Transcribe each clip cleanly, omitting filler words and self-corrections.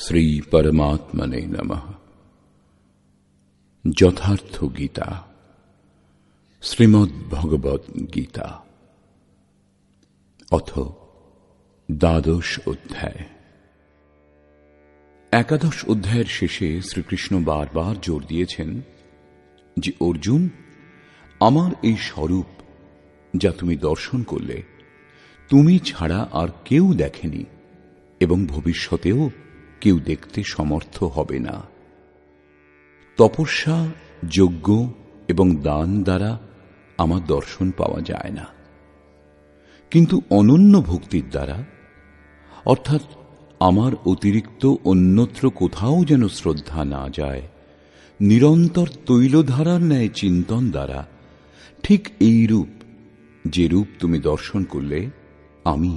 শ্রী পরমাত্মনে নমঃ। যথার্থ গীতা, শ্রীমদ্ ভগবদ গীতা, অথ দ্বাদশ অধ্যায়। একাদশ অধ্যায়ের শেষে শ্রীকৃষ্ণ বারবার জোর দিয়েছেন যে অর্জুন, আমার এই স্বরূপ যা তুমি দর্শন করলে, তুমি ছাড়া আর কেউ দেখেনি এবং ভবিষ্যতেও কেউ দেখতে সমর্থ হবে না। তপস্যা, যজ্ঞ এবং দান দ্বারা আমার দর্শন পাওয়া যায় না, কিন্তু অনন্য ভক্তির দ্বারা, অর্থাৎ আমার অতিরিক্ত অন্যত্র কোথাও যেন শ্রদ্ধা না যায়, নিরন্তর তৈলধারার ন্যায় চিন্তন দ্বারা, ঠিক এই রূপ, যে রূপ তুমি দর্শন করলে, আমি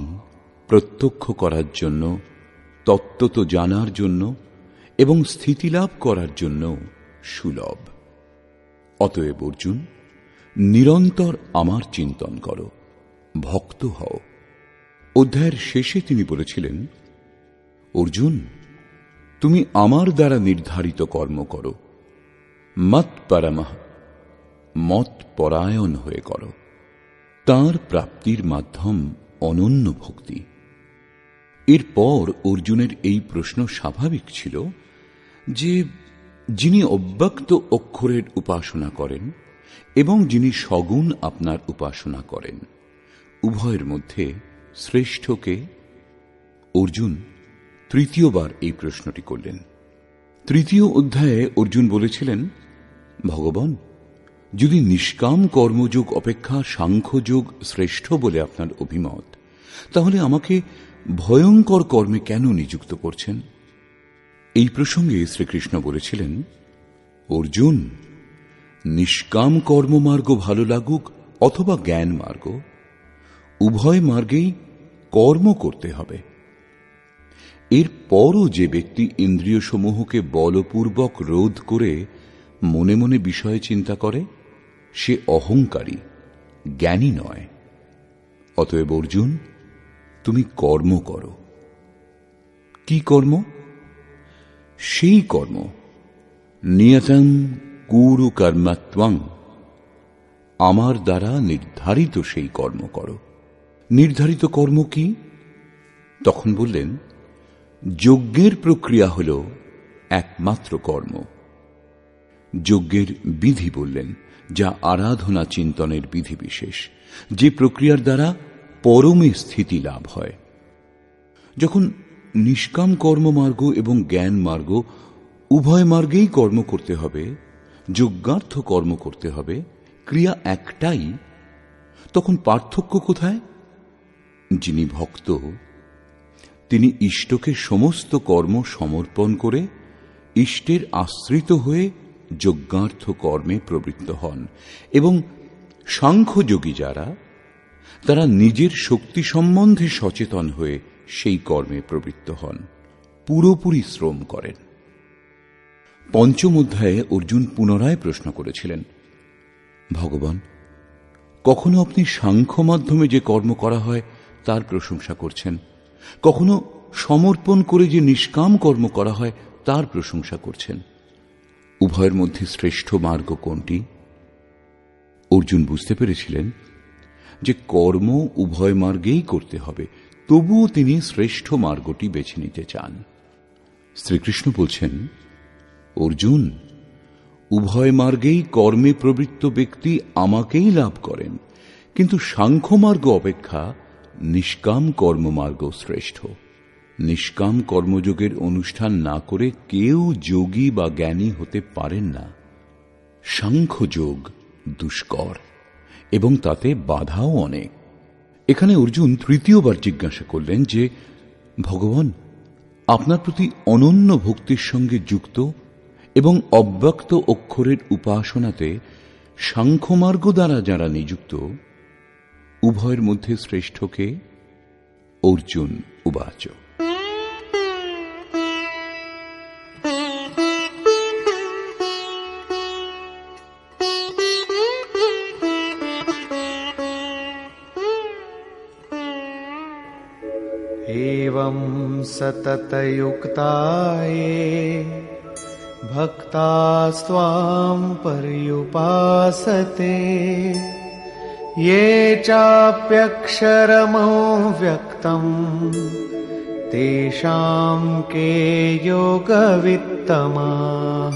প্রত্যক্ষ করার জন্য, তত্ত্বত জানার জন্য এবং স্থিতিলাভ করার জন্য সুলভ। অতএব অর্জুন, নিরন্তর আমার চিন্তন করো, ভক্ত হও। অধ্যায়ের শেষে তিনি বলেছিলেন, অর্জুন, তুমি আমার দ্বারা নির্ধারিত কর্ম করো, মত পরমঃ, মত পরায়ণ হয়ে করো। তাঁর প্রাপ্তির মাধ্যম অনন্য ভক্তি। এরপর অর্জুনের এই প্রশ্ন স্বাভাবিক ছিল যে যিনি অব্যক্ত অক্ষরের উপাসনা করেন এবং যিনি সগুণ আপনার উপাসনা করেন, উভয়ের মধ্যে শ্রেষ্ঠকে? অর্জুন তৃতীয়বার এই প্রশ্নটি করলেন। তৃতীয় অধ্যায়ে অর্জুন বলেছিলেন, ভগবান, যদি নিষ্কাম কর্মযোগ অপেক্ষা সাংখ্যযোগ শ্রেষ্ঠ বলে আপনার অভিমত, তাহলে আমাকে ভয়ঙ্কর কর্মে কেন নিযুক্ত করছেন? এই প্রসঙ্গে শ্রীকৃষ্ণ বলেছিলেন, অর্জুন, নিষ্কাম কর্মমার্গ ভালো লাগুক অথবা জ্ঞান মার্গ, উভয় মার্গেই কর্ম করতে হবে। এরপরও যে ব্যক্তি ইন্দ্রিয়সমূহকে বলপূর্বক রোধ করে মনে মনে বিষয়ে চিন্তা করে, সে অহংকারী, জ্ঞানী নয়। অতএব অর্জুন, তুমি কর্ম করো। কি কর্ম? সেই কর্ম, নিয়তং কুরু কর্মত্বং, আমার দ্বারা নির্ধারিত সেই কর্ম করো। নির্ধারিত কর্ম কি? তখন বললেন, যজ্ঞের প্রক্রিয়া হল একমাত্র কর্ম। যজ্ঞের বিধি বললেন, যা আরাধনা চিন্তনের বিধি বিশেষ, যে প্রক্রিয়ার দ্বারা পরমে স্থিতি লাভ হয়। যখন নিষ্কাম কর্মমার্গ এবং জ্ঞান মার্গ উভয় মার্গেই কর্ম করতে হবে, যজ্ঞার্থ কর্ম করতে হবে, ক্রিয়া একটাই, তখন পার্থক্য কোথায়? যিনি ভক্ত, তিনি ইষ্টকে সমস্ত কর্ম সমর্পণ করে ইষ্টের আশ্রিত হয়ে যজ্ঞার্থ কর্মে প্রবৃত্ত হন, এবং সাংখ্যযোগী যারা, তারা নিজের শক্তি সম্বন্ধে সচেতন হয়ে সেই কর্মে প্রবৃত্ত হন, পুরোপুরি শ্রম করেন। পঞ্চম অধ্যায়ে অর্জুন পুনরায় প্রশ্ন করেছিলেন, ভগবান, কখনো আপনি সাংখ্য মাধ্যমে যে কর্ম করা হয় তার প্রশংসা করছেন, কখনো সমর্পণ করে যে নিষ্কাম কর্ম করা হয় তার প্রশংসা করছেন। উভয়ের মধ্যে শ্রেষ্ঠ মার্গ কোনটি? অর্জুন বুঝতে পেরেছিলেন যে কর্ম উভয় মার্গেই করতে হবে, তবুও তিনি শ্রেষ্ঠ মার্গটি বেছে নিতে চান। শ্রীকৃষ্ণ বলছেন, অর্জুন, উভয় মার্গেই কর্মে প্রবৃত্ত ব্যক্তি আমাকেই লাভ করেন, কিন্তু সাংখ্য মার্গ অপেক্ষা নিষ্কাম কর্মমার্গ শ্রেষ্ঠ। নিষ্কাম কর্মযোগের অনুষ্ঠান না করে কেউ যোগী বা জ্ঞানী হতে পারেন না। সাংখ্যযোগ দুষ্কর এবং তাতে বাধাও অনেক। এখানে অর্জুন তৃতীয়বার জিজ্ঞাসা করলেন যে, ভগবান, আপনার প্রতি অনন্য ভক্তির সঙ্গে যুক্ত এবং অব্যক্ত অক্ষরের উপাসনাতে সাংখ্যমার্গ দ্বারা যারা নিযুক্ত, উভয়ের মধ্যে শ্রেষ্ঠকে? অর্জুন উবাচ, एवं सततयुक्ताये भक्तास्त्वां पर्युपासते ये चाप्यक्षरमव्यक्तम् तेषां के योगवित्तमाः।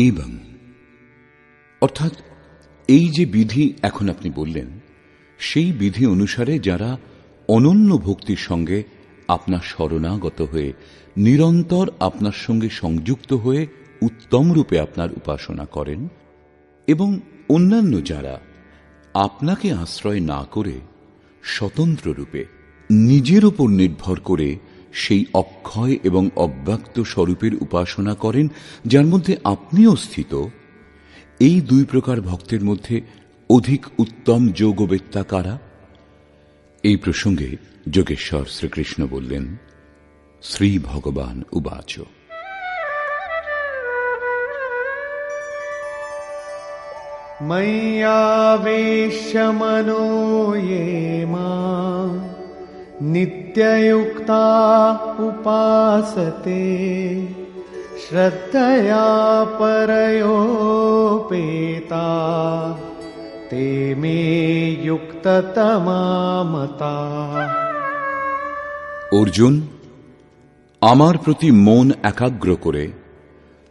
এবং অর্থাৎ এই যে বিধি এখন আপনি বললেন, সেই বিধি অনুসারে যারা অনন্য ভক্তির সঙ্গে আপনার শরণাগত হয়ে নিরন্তর আপনার সঙ্গে সংযুক্ত হয়ে উত্তম রূপে আপনার উপাসনা করেন, এবং অন্যান্য যারা আপনাকে আশ্রয় না করে স্বতন্ত্র রূপে নিজের উপর নির্ভর করে সেই অক্ষয় এবং অব্যক্ত স্বরূপের উপাসনা করেন, যার মধ্যে আপনিও স্থিত, এই দুই প্রকার ভক্তের মধ্যে অধিক উত্তম যোগবেত্তা কারা? এই প্রসঙ্গে যোগেশ্বর শ্রীকৃষ্ণ বললেন, শ্রী ভগবান উবাচ ময়্যাবেশ্য মনো ये मां नित्ययुक्ता उपासते श्रद्धया परयोपेता ते मे युक्ततमा मता। অর্জুন, আমার প্রতি মন একাগ্র করে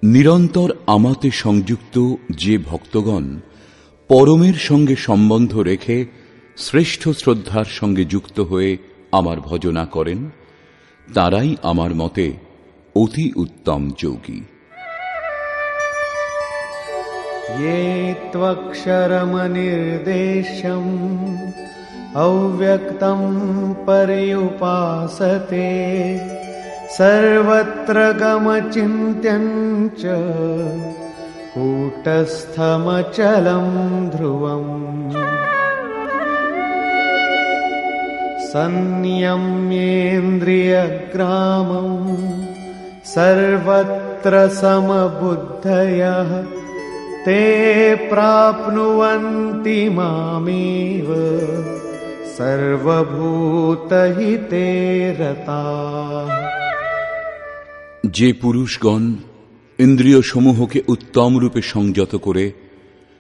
নিরন্তর আমাতে সংযুক্ত যে ভক্তগণ পরমের সঙ্গে সম্বন্ধ রেখে শ্রেষ্ঠ শ্রদ্ধার সঙ্গে যুক্ত হয়ে আমার ভজনা করেন, তারাই আমার মতে অতি উত্তম যোগী। ये त्वक्षरमनिर्देशम् अव्यक्तं पर्युपासते सर्वत्र गमचिन्त्यं च कूटस्थमचलं ध्रुवम् संयम्येन्द्रियग्रामं सर्वत्र समबुद्धयः ते प्राप्नुवन्ति मामेव सर्वभूतहिते रताः। যে পুরুষগণ ইন্দ্রিয় সমূহকে উত্তম রূপে সংযত করে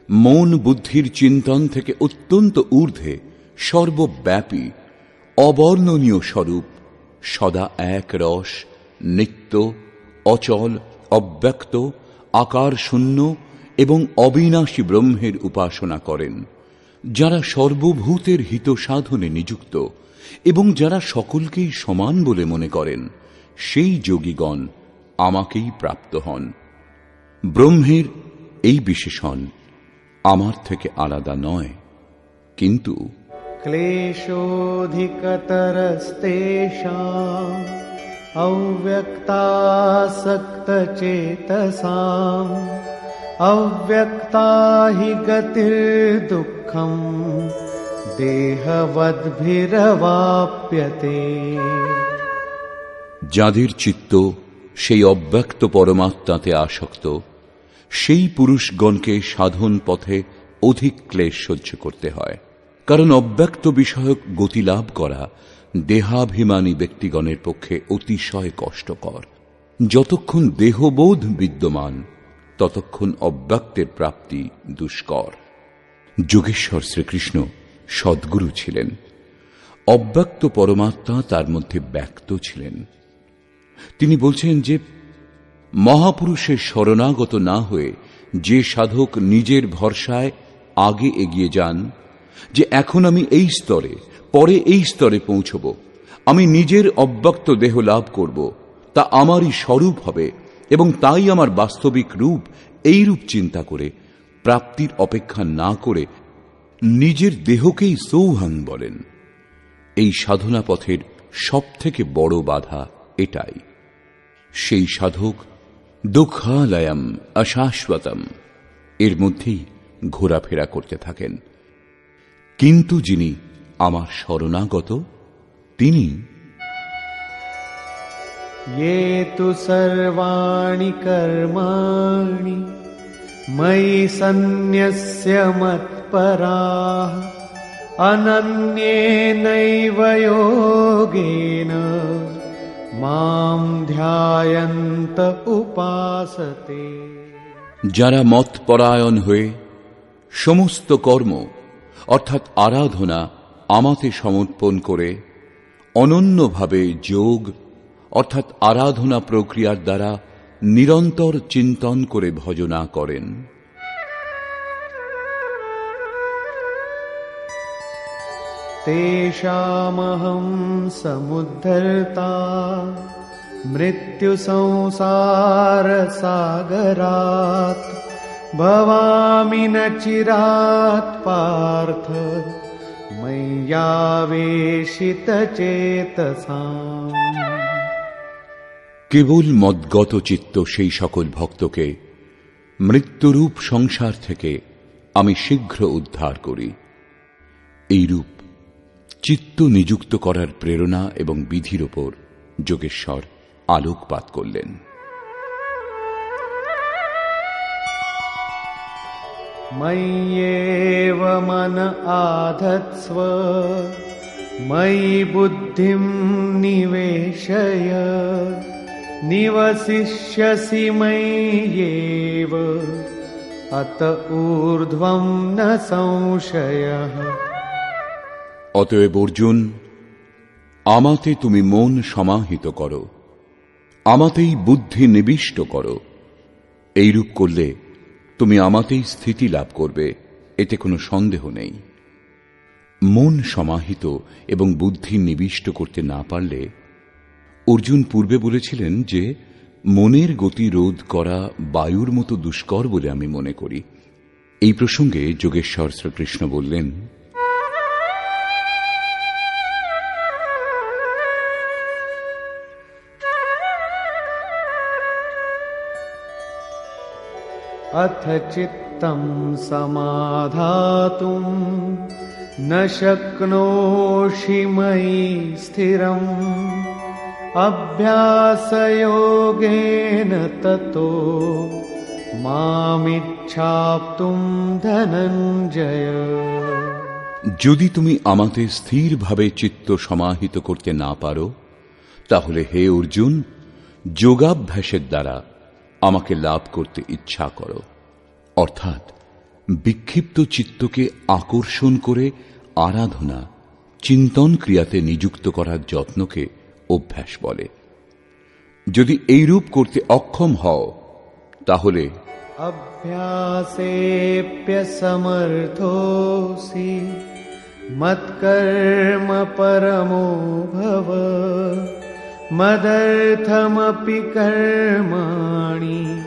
মন বুদ্ধির চিন্তন থেকে অত্যন্ত ঊর্ধ্বে সর্বব্যাপী অবর্ণনীয় স্বরূপ সদা এক রস, নিত্য, অচল, অব্যক্ত, আকার শূন্য এবং অবিনাশী ব্রহ্মের উপাসনা করেন, যারা সর্বভূতের হিত সাধনে নিযুক্ত এবং যারা সকলকেই সমান বলে মনে করেন, সেই যোগীগণ আমাকেই প্রাপ্ত হন। ব্রহ্মের এই বিশেষণ আমার থেকে আলাদা নয়, কিন্তু ক্লেশোধিকতরস্তেষাम् अव्यक्तासक्तचेतसाम् अव्यक्ता हि गतिर्दुःखम् देहवद्भिरवाप्यते। যাদের চিত্ত সেই অব্যক্ত পরমাত্মাতে আসক্ত, সেই পুরুষগণকে সাধন পথে অধিক ক্লেশ সহ্য করতে হয়, কারণ অব্যক্ত বিষয়ক গতি লাভ করা দেহাভিমানী ব্যক্তিগণের পক্ষে অতিশয় কষ্টকর। যতক্ষণ দেহবোধ বিদ্যমান, ততক্ষণ অব্যক্তের প্রাপ্তি দুষ্কর। যোগেশ্বর শ্রীকৃষ্ণ সদ্গুরু ছিলেন, অব্যক্ত পরমাত্মা তার মধ্যে ব্যক্ত ছিলেন। তিনি বলছেন যে মহাপুরুষের শরণাগত না হয়ে যে সাধক নিজের ভরসায় আগে এগিয়ে যান, যে এখন আমি এই স্তরে, পরে এই স্তরে পৌঁছব, আমি নিজের অব্যক্ত দেহ লাভ করব, তা আমারই স্বরূপ হবে এবং তাই আমার বাস্তবিক রূপ, এই রূপ চিন্তা করে প্রাপ্তির অপেক্ষা না করে নিজের দেহকেই সৌহাং বলেন। এই সাধনা পথের সবথেকে বড় বাধা এটাই। সেই সাধক দুঃখালয়ম অশাশ্বতম এর মধ্যেই ঘোরাফেরা করতে থাকেন, কিন্তু যিনি আমার শরণাগত, তিনি ये तु सर्वाणि कर्माणि मयि सन्न्यस्य मत्पराः अनन्येनैव योगेन मां ध्यायन्त उपासते। যারা মতপরায়ণ হয়ে সমস্ত কর্ম অর্থাৎ আরাধনা আমাতে সমর্পণ করে অনন্যভাবে যোগ অর্থাৎ আরাধনা প্রক্রিয়ার দ্বারা নিরন্তর চিন্তন করে ভজনা করেন, तेषामहं समुद्धर्ता मृत्यु संसार सागरात् भवामि न चिरात् पार्थ मय्यावेशित चेतसाम्। কেবল মদগত চিত্ত সেই সকল ভক্তকে মৃত্যুরূপ সংসার থেকে আমি শীঘ্র উদ্ধার করি। এইরূপ চিত্ত নিযুক্ত করার প্রেরণা এবং বিধির ওপর যোগেশ্বর আলোকপাত করলেন। मय्येव मन आधत्स्व मयि बुद्धिं निवेशय निवसिष्यसि मय्येव अत ऊर्ध्वं न संशयः। অতএব অর্জুন, আমাতে তুমি মন সমাহিত করো, আমাতেই বুদ্ধি নিবিষ্ট করো। এইরূপ করলে তুমি আমাতেই স্থিতি লাভ করবে, এতে কোনো সন্দেহ নেই। মন সমাহিত এবং বুদ্ধি নিবিষ্ট করতে না পারলে, অর্জুন পূর্বে বলেছিলেন যে মনের গতি রোধ করা বায়ুর মতো দুষ্কর বলে আমি মনে করি। এই প্রসঙ্গে যোগেশ্বর শ্রীকৃষ্ণ বললেন, अथ चित्तं समाधातुं न शक्नोषि मयि स्थिरम् अभ्यासयोगेन ततो मामिच्छाप्तुं धनञ्जय। যদি তুমি আমাতে স্থিরভাবে চিত্ত সমাহিত করতে না পারো, তাহলে হে অর্জুন, যোগাভ্যাসের দ্বারা আমাকে লাভ করতে ইচ্ছা করো। অর্থাৎ বিক্ষিপ্ত চিত্তকে আকর্ষণ করে আরাধনা চিন্তন ক্রিয়াতে নিযুক্ত করার যত্নকে অভ্যাস বলে। যদি এইরূপ করতে অক্ষম হও, তাহলে अभ्यासेऽप्यसमर्थोऽसि मत्कर्म परमो भव मदर्थमपि कर्माणि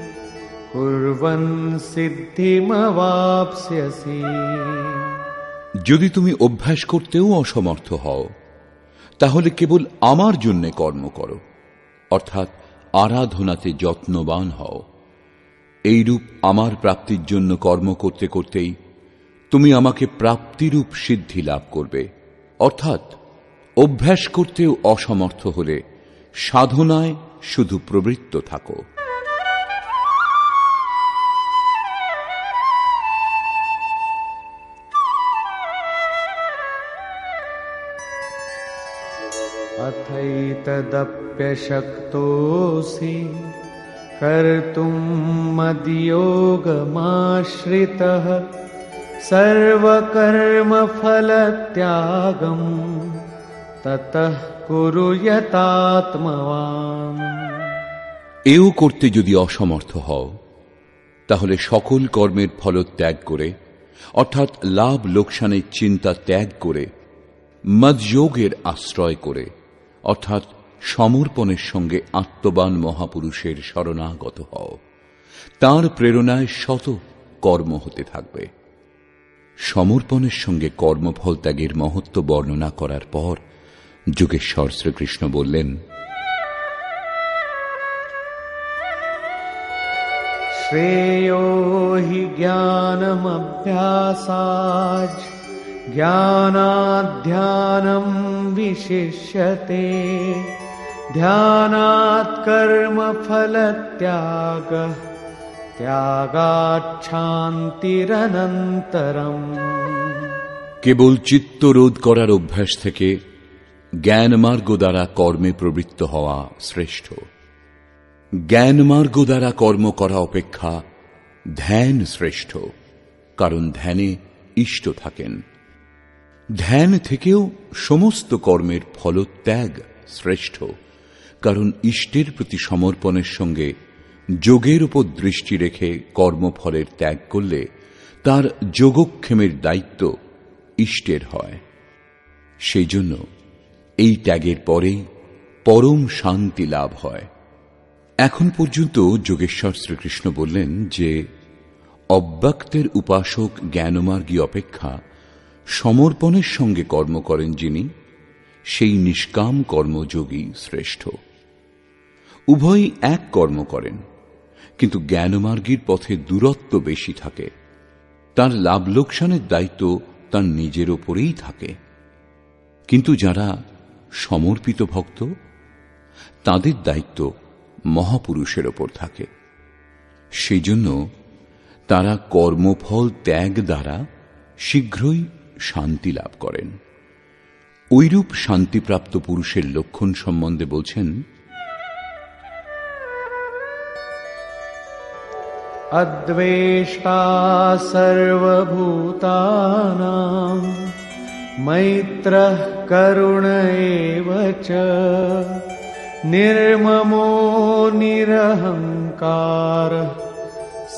कुर्वन् सिद्धिमवाप्स्यसि। যদি তুমি অভ্যাস করতেও অসমর্থ হও, তাহলে কেবল আমার জন্য কর্ম করো, অর্থাৎ আরাধনাতে যত্নবান হও। এইরূপ আমার প্রাপ্তির জন্য কর্ম করতে করতেই তুমি আমাকে প্রাপ্তিরূপ সিদ্ধি লাভ করবে। অর্থাৎ অভ্যাস করতেও অসমর্থ হলে সাধনায় শুধু প্রবৃত্ত থাকো। अथैतदप्यशक्तोऽसि कर्तुं मद्योगमाश्रितः सर्वकर्मफलत्यागं ततः कुरु यतात्मवान्। এও করতে যদি অসমর্থ হও, তাহলে সকল কর্মের ফল ত্যাগ করে, অর্থাৎ লাভ লোকসানের চিন্তা ত্যাগ করে, মদযোগের আশ্রয় করে, অর্থাৎ সমর্পণের সঙ্গে আত্মবান মহাপুরুষের শরণাগত হও। তাঁর প্রেরণায় শত কর্ম হতে থাকবে। সমর্পণের সঙ্গে কর্মফল ত্যাগের মহত্ব বর্ণনা করার পর যোগেশ্বর শ্রীকৃষ্ণ বললেন, श्रेयो हि ज्ञानमभ्यासाच् ज्ञानाध्यानं विशिष्यते ध्यानात् कर्मफलत्यागः त्यागात् शान्तिरनन्तरम्। কেবল চিত্তরোধ করার অভ্যাস থেকে জ্ঞানমার্গ দ্বারা কর্মে প্রবৃত্ত হওয়া শ্রেষ্ঠ। জ্ঞানমার্গ দ্বারা কর্ম করা অপেক্ষা ধ্যান শ্রেষ্ঠ, কারণ ধ্যানে ইষ্ট থাকেন। ধ্যান থেকেও সমস্ত কর্মের ফলত্যাগ শ্রেষ্ঠ, কারণ ইষ্টের প্রতি সমর্পণের সঙ্গে যোগের উপর দৃষ্টি রেখে কর্মফলের ত্যাগ করলে তার যোগক্ষেমের দায়িত্ব ইষ্টের হয়। সেই জন্য এই ত্যাগের পরেই পরম শান্তি লাভ হয়। এখন পর্যন্ত যোগেশ্বর শ্রীকৃষ্ণ বললেন যে অব্যক্তের উপাসক জ্ঞানমার্গী অপেক্ষা সমর্পণের সঙ্গে কর্ম করেন যিনি, সেই নিষ্কাম কর্মযোগী শ্রেষ্ঠ। উভয়ই এক কর্ম করেন, কিন্তু জ্ঞানমার্গীর পথে দূরত্ব বেশি থাকে। তার লাভ লোকসানের দায়িত্ব তার নিজের ওপরেই থাকে। কিন্তু যারা সমর্পিত ভক্ত, তাদের দায়িত্ব মহাপুরুষের ওপর থাকে। সেই জন্য তারা কর্মফল ত্যাগ দ্বারা শীঘ্রই শান্তি লাভ করেন। ঐরূপ শান্তিপ্রাপ্ত পুরুষের লক্ষণ সম্বন্ধে বলছেন, অদ্বেষ্টা সর্বভূতানাং মৈত্রঃ করুণ এব চ নির্মমো নিরহংকারঃ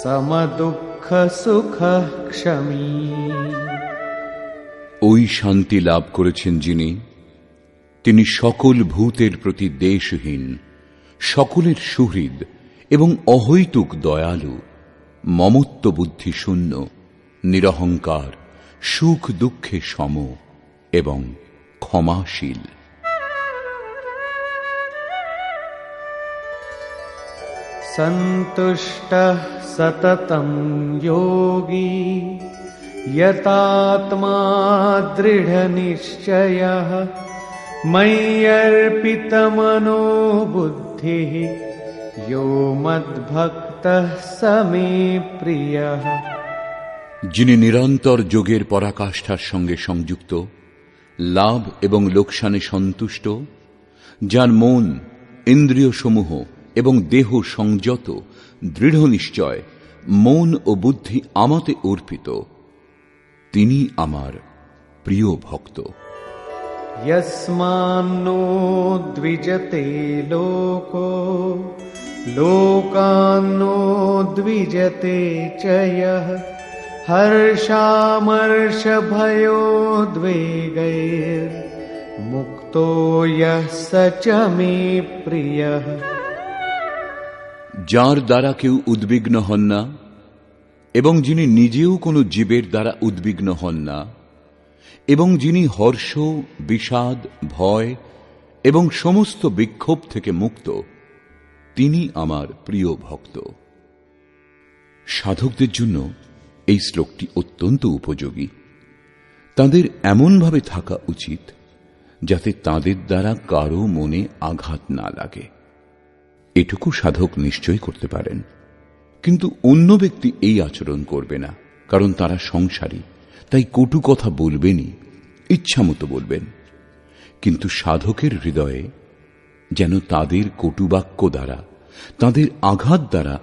সমদুঃখ সুখ ক্ষমী। ওই শান্তি লাভ করেছেন যিনি, তিনি সকল ভূতের প্রতি দ্বেষহীন, সকলের সুহৃদ এবং অহৈতুক দয়ালু, মমত্ব বুদ্ধি শূন্য, নিরহংকার, সুখ দুঃখে সম এবং ক্ষমাশীল। সন্তুষ্টঃ সততং যোগী যতাত্মা দৃঢ় নিশ্চয়ঃ ময়্যর্পিতমনো বুদ্ধিঃ यो মদ্ভক্তঃ স মে প্রিয়ঃ। যিনি নিরন্তর যোগের পরাকাষ্ঠার সঙ্গে সংযুক্ত, লাভ এবং লোকসানে সন্তুষ্ট, যার মন, ইন্দ্রিয়সমূহ এবং দেহ সংযত, দৃঢ় নিশ্চয়, মন ও বুদ্ধি আমাতে অর্পিত, তিনি আমার প্রিয় ভক্ত। यस्मान्नो द्विजते लोको लोकान्नो द्विजते च यः हर्षामर्षभयोद्वेगैर्मुक्तो यः स च मे प्रियः। যার দ্বারা কেউ উদ্বিগ্ন হন না এবং যিনি নিজেও কোনো জীবের দ্বারা উদ্বিগ্ন হন না, এবং যিনি হর্ষ, বিষাদ, ভয় এবং সমস্ত বিক্ষোভ থেকে মুক্ত, তিনি আমার প্রিয় ভক্ত। সাধকদের জন্য এই শ্লোকটি অত্যন্ত উপযোগী। তাদের এমনভাবে থাকা উচিত যাতে তাদের দ্বারা কারো মনে আঘাত না লাগে। এটুকু সাধক নিশ্চয় করতে পারেন, কিন্তু অন্য ব্যক্তি এই আচরণ করবে না, কারণ তারা সংসারী, তাই কটু কথা বলবেনই, ইচ্ছামতো বলবেন। কিন্তু সাধকের হৃদয়ে যেন তাদের কটুবাক্য দ্বারা, তাদের আঘাত দ্বারা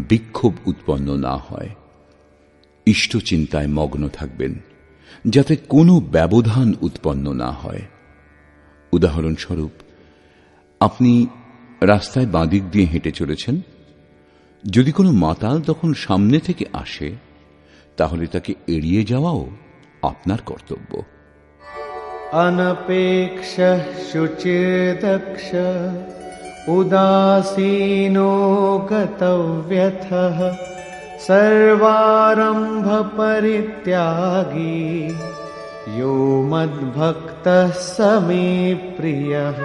বিক্ষোভ উৎপন্ন না হয়। ইষ্ট চিন্তায় মগ্ন থাকবেন, যাতে কোনো ব্যবধান উৎপন্ন না হয়। উদাহরণস্বরূপ, আপনি রাস্তায় বাঁদিক দিয়ে হেঁটে চলেছেন। যদি কোনো মাতাল তখন সামনে থেকে আসে, তাহলে তাকে এড়িয়ে যাওয়াও আপনার কর্তব্য। অনপেক্ষ শুচির্দক্ষ উদাসীনো গতব্যথঃ সর্বারম্ভ পরিত্যাগী यो মদ্ভক্তঃ স মে প্রিয়ঃ।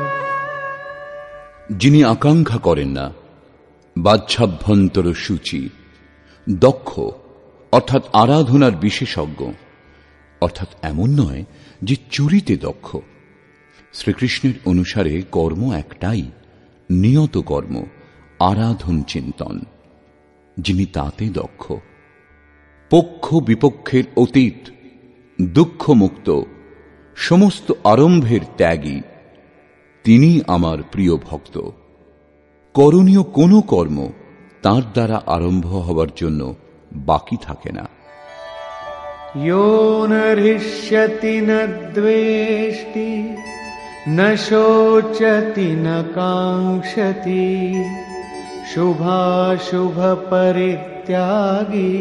যিনি আকাঙ্ক্ষা করেন না, বাহ্যাভ্যন্তর সূচি, দক্ষ অর্থাৎ আরাধনার বিশেষজ্ঞ, অর্থাৎ এমন নয় যে চুরিতে দক্ষ। শ্রীকৃষ্ণের অনুসারে কর্ম একটাই, নিয়ত কর্ম, আরাধন চিন্তন। যিনি তাতে দক্ষ, পক্ষ বিপক্ষের অতীত, দুঃখমুক্ত, সমস্ত আরম্ভের ত্যাগী, তিনি আমার প্রিয় ভক্ত। করণীয় কোনো কর্ম তাঁর দ্বারা আরম্ভ হবার জন্য বাকি থাকে না। यो न हृष्यति न द्वेष्टि न शोचति न काङ्क्षति शुभाशुभ परित्यागी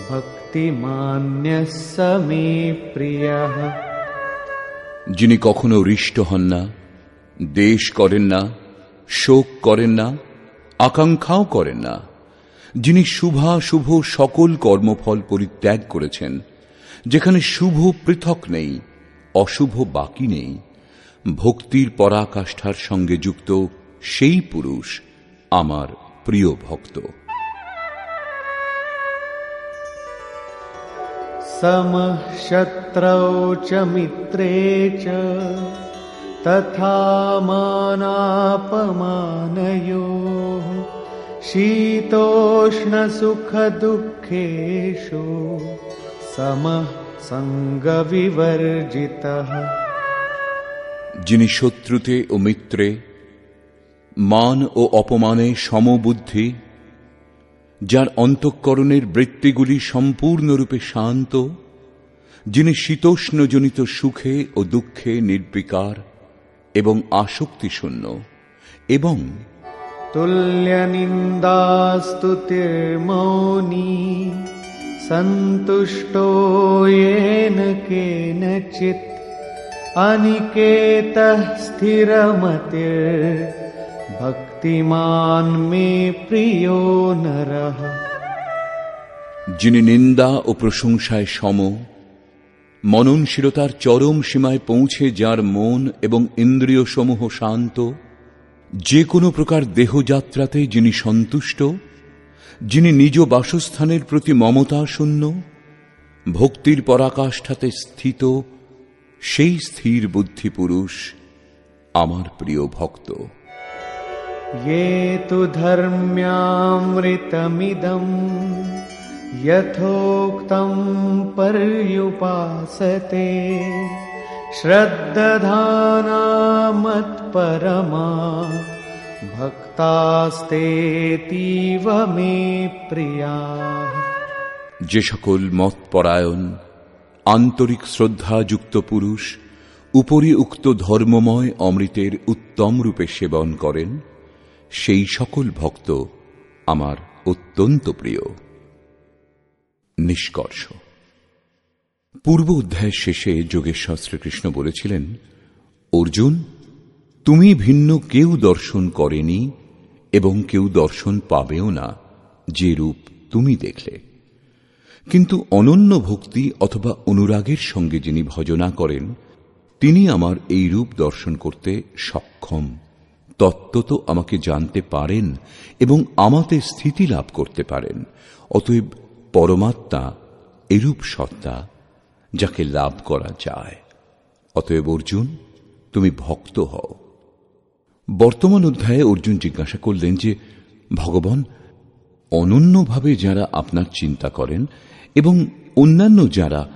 भक्तिमान्यः स मे प्रियः। যিনি কখনো হৃষ্ট হন না, দ্বেষ করেন না, শোক করেন না, আকাঙ্ক্ষাও করেন না, যিনি শুভাশুভ সকল কর্মফল পরিত্যাগ করেছেন, যেখানে শুভ পৃথক নেই, অশুভ বাকি নেই, ভক্তির পরাকাষ্ঠার সঙ্গে যুক্ত সেই পুরুষ আমার প্রিয় ভক্ত। समः शत्रौ च मित्रे च तथा मानापमानयोः शीतोष्णसुखदुःखेषु समः सङ्गविवर्जितः। যিনি শত্রুতে ও মিত্রে, মান ও অপমানে সমবুদ্ধি, যার অন্তঃকরণের বৃত্তিগুলি সম্পূর্ণরূপে শান্ত, যিনি শীতোষ্ণজনিত সুখে ও দুঃখে নির্বিকার এবং আসক্তিশূন্য, এবং तुल्यनिन्दास्तुतिर्मौनी सन्तुष्टो येन केनचित् अनिकेतः स्थिरमतिर्भक्तिमान् मे प्रियो नरः। যিনি নিন্দা ও প্রশংসায় সম, মননশীলতার চরম সীমায় পৌঁছে যার মন এবং ইন্দ্রিয় সমূহ শান্ত, যে কোনো প্রকার দেহযাত্রাতে যিনি সন্তুষ্ট, যিনি নিজ বাসস্থানের প্রতি মমতা শূন্য, ভক্তির পরাকাষ্ঠাতে স্থিত, সেই স্থির বুদ্ধি পুরুষ আমার প্রিয় ভক্ত। ये तु धर्म्यामृतमिदम् यथोक्तं पर्युपासते श्रद्दधाना मत्परमा भक्तास्तेतीव मे प्रियाः। যে সকল মতপরায়ণ আন্তরিক শ্রদ্ধাযুক্ত পুরুষ উপরি উক্ত ধর্মময় অমৃতের উত্তম রূপে সেবন করেন, সেই সকল ভক্ত আমার অত্যন্ত প্রিয়। নিষ্কর্ষ। পূর্ব অধ্যায়ের শেষে যোগেশ্বর শ্রীকৃষ্ণ বলেছিলেন, অর্জুন, তুমি ভিন্ন কেউ দর্শন করেনি এবং কেউ দর্শন পাবেও না যে রূপ তুমি দেখলে, কিন্তু অনন্য ভক্তি অথবা অনুরাগের সঙ্গে যিনি ভজনা করেন, তিনি আমার এই রূপ দর্শন করতে সক্ষম, তত্ত্বত আমাকে জানতে পারেন এবং আমাতে স্থিতি লাভ করতে পারেন। অতএব পরমাত্মা এরূপ সত্তা যাকে লাভ করা যায়। অতএব অর্জুন, তুমি ভক্ত হও। বর্তমান অধ্যায়ে অর্জুন জিজ্ঞাসা করলেন যে, ভগবান, অনন্যভাবে যারা আপনার চিন্তা করেন এবং অন্যান্য যারা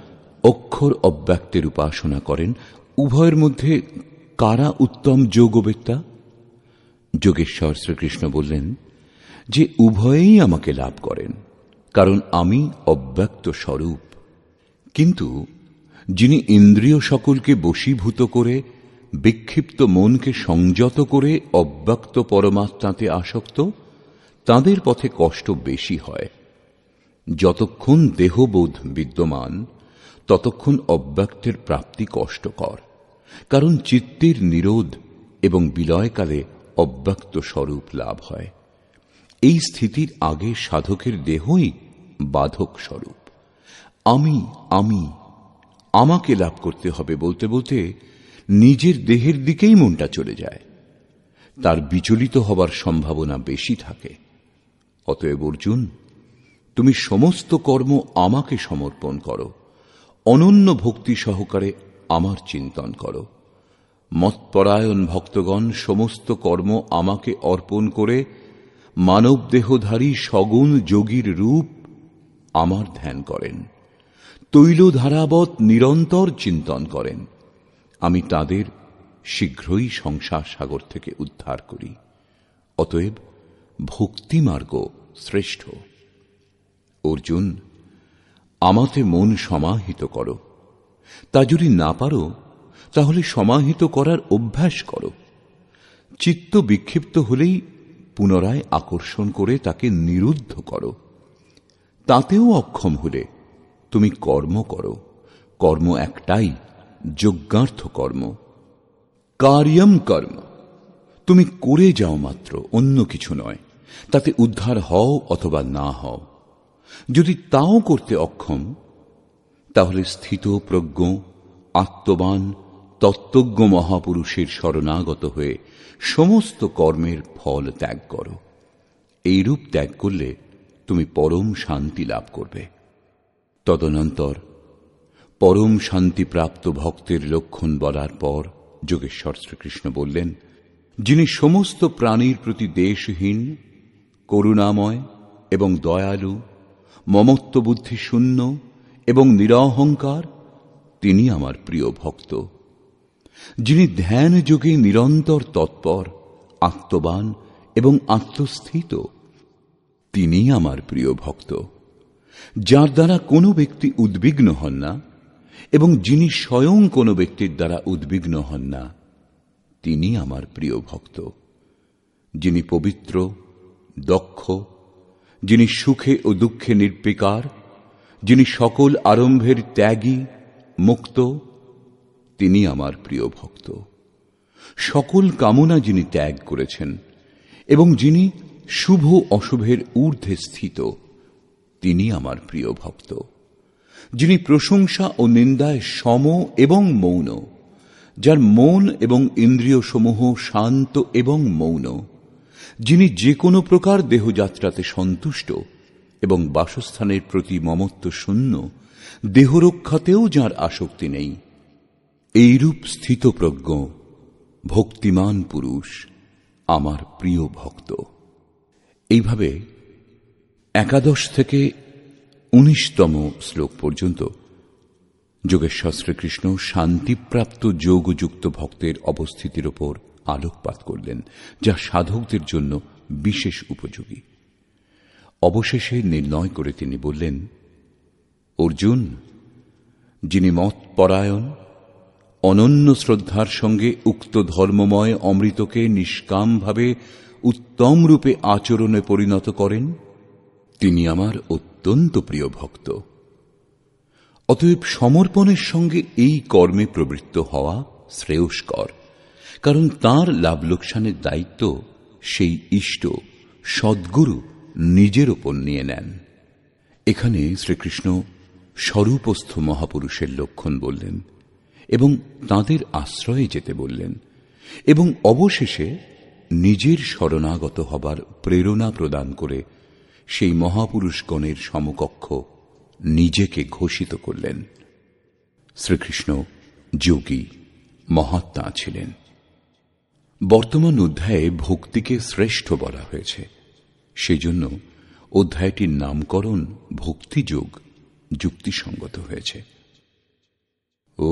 অক্ষর অব্যক্তের উপাসনা করেন, উভয়ের মধ্যে কারা উত্তম যোগবেত্তা? যোগেশ্বর শ্রীকৃষ্ণ বললেন যে উভয়েই আমাকে লাভ করেন, কারণ আমি অব্যক্ত স্বরূপ। কিন্তু যিনি ইন্দ্রিয় সকলকে বশীভূত করে বিক্ষিপ্ত মনকে সংযত করে অব্যক্ত পরমাত্মাতে আসক্ত, তাদের পথে কষ্ট বেশি হয়। যতক্ষণ দেহবোধ বিদ্যমান, ততক্ষণ অব্যক্তের প্রাপ্তি কষ্টকর, কারণ চিত্তের নিরোধ এবং বিলয়কালে অব্যক্ত স্বরূপ লাভ হয়। এই স্থিতির আগে সাধকের দেহই বাধক স্বরূপ। আমি আমি আমাকে লাভ করতে হবে বলতে বলতে নিজের দেহের দিকেই মনটা চলে যায়, তার বিচলিত হবার সম্ভাবনা বেশি থাকে। অতএব অর্জুন, তুমি সমস্ত কর্ম আমাকে সমর্পণ করো, অনন্য ভক্তি সহকারে আমার চিন্তন করো। মৎপরায়ণ ভক্তগণ সমস্ত কর্ম আমাকে অর্পণ করে মানব দেহধারী সগুণ যোগীর রূপ আমার ধ্যান করেন। তৈলধারাবৎ নিরন্তর চিন্তন করেন, আমি তাদের শীঘ্রই সংসার সাগর থেকে উদ্ধার করি। অতএব ভক্তিমার্গ শ্রেষ্ঠ। অর্জুন, আমাতে মন সমাহিত করো। তা যদি না পারো তাহলে সমাহিত করার অভ্যাস করো। চিত্ত বিক্ষিপ্ত হলেই পুনরায় আকর্ষণ করে তাকে নিরুদ্ধ করো। তাতেও অক্ষম হলে তুমি কর্ম করো। কর্ম একটাই, যজ্ঞার্থ কর্ম। কার্যম কর্ম, তুমি করে যাও মাত্র, অন্য কিছু নয়। তাতে উদ্ধার হও অথবা না হও। যদি তাও করতে অক্ষম, তাহলে স্থিত প্রজ্ঞ আত্মবান তত্ত্বজ্ঞ মহাপুরুষের শরণাগত হয়ে সমস্ত কর্মের ফল ত্যাগ করো। এইরূপ ত্যাগ করলে তুমি পরম শান্তি লাভ করবে। তদনন্তর পরম শান্তিপ্রাপ্ত ভক্তের লক্ষণ বলার পর যোগেশ্বর শ্রীকৃষ্ণ বললেন, যিনি সমস্ত প্রাণীর প্রতি দেশহীন, করুণাময় এবং দয়ালু, মমত্ববুদ্ধি শূন্য এবং নিরহংকার, তিনি আমার প্রিয় ভক্ত। যিনি ধ্যান যোগে নিরন্তর তৎপর, আত্মবান এবং আত্মস্থিত, তিনি আমার প্রিয় ভক্ত। যার দ্বারা কোনো ব্যক্তি উদ্বিগ্ন হন না এবং যিনি স্বয়ং কোনো ব্যক্তির দ্বারা উদ্বিগ্ন হন না, তিনি আমার প্রিয় ভক্ত। যিনি পবিত্র, দক্ষ, যিনি সুখে ও দুঃখে নির্বিকার, যিনি সকল আরম্ভের ত্যাগী, মুক্ত, তিনি আমার প্রিয় ভক্ত। সকল কামনা যিনি ত্যাগ করেছেন এবং যিনি শুভ অশুভের ঊর্ধ্বে স্থিত, তিনি আমার প্রিয় ভক্ত। যিনি প্রশংসা ও নিন্দায় সম এবং মৌন, যার মন এবং ইন্দ্রিয় সমূহ শান্ত এবং মৌন, যিনি যে কোনো প্রকার দেহযাত্রাতে সন্তুষ্ট এবং বাসস্থানের প্রতি মমত্ব শূন্য, দেহরক্ষাতেও যার আসক্তি নেই, এইরূপ স্থিতপ্রজ্ঞ ভক্তিমান পুরুষ আমার প্রিয় ভক্ত। এইভাবে ১১ থেকে ১৯তম শ্লোক পর্যন্ত যোগেশ্বর শ্রীকৃষ্ণ শান্তিপ্রাপ্ত যোগযুক্ত ভক্তের অবস্থিতির ওপর আলোকপাত করলেন, যা সাধকদের জন্য বিশেষ উপযোগী। অবশেষে নির্ণয় করে তিনি বললেন, অর্জুন, যিনি মতপরায়ণ, অনন্য শ্রদ্ধার সঙ্গে উক্ত ধর্মময় অমৃতকে নিষ্কামভাবে উত্তম রূপে আচরণে পরিণত করেন, তিনি আমার অত্যন্ত প্রিয় ভক্ত। অতএব সমর্পণের সঙ্গে এই কর্মে প্রবৃত্ত হওয়া শ্রেয়স্কর, কারণ তাঁর লাভ লোকসানের দায়িত্ব সেই ইষ্ট সদ্গুরু নিজের ওপর নিয়ে নেন। এখানে শ্রীকৃষ্ণ স্বরূপস্থ মহাপুরুষের লক্ষণ বললেন এবং তাঁদের আশ্রয়ে যেতে বললেন, এবং অবশেষে নিজের শরণাগত হবার প্রেরণা প্রদান করে সেই মহাপুরুষগণের সমকক্ষ নিজেকে ঘোষিত করলেন। শ্রীকৃষ্ণ যোগী মহাত্মা ছিলেন। বর্তমান অধ্যায়ে ভক্তিকে শ্রেষ্ঠ বলা হয়েছে, সেজন্য অধ্যায়টির নামকরণ ভক্তিযোগ যুক্তিসঙ্গত হয়েছে। ও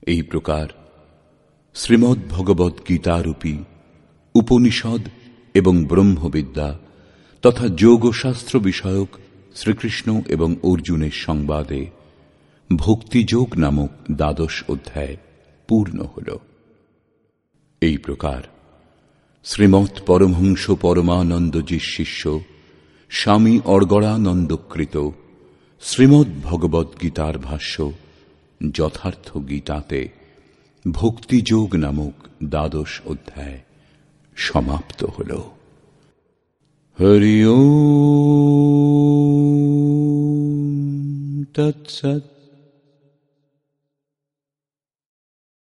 এই প্রকার শ্রীমদ্ ভগবদ্ গীতারূপী উপনিষদ এবং ব্রহ্মবিদ্যা তথা যোগশাস্ত্র বিষয়ক শ্রীকৃষ্ণ এবং অর্জুনের সংবাদে ভক্তিযোগ নামক ১২ অধ্যায় পূর্ণ হল। এই প্রকার শ্রীমৎ পরমহংস পরমানন্দজির শিষ্য স্বামী অর্গড়ানন্দকৃত শ্রীমদ্ ভগবদ্ গীতার ভাষ্য যথার্থ গীতাতে ভক্তিযোগ নামক ১২ অধ্যায় সমাপ্ত হল। হরি ওম তৎসৎ।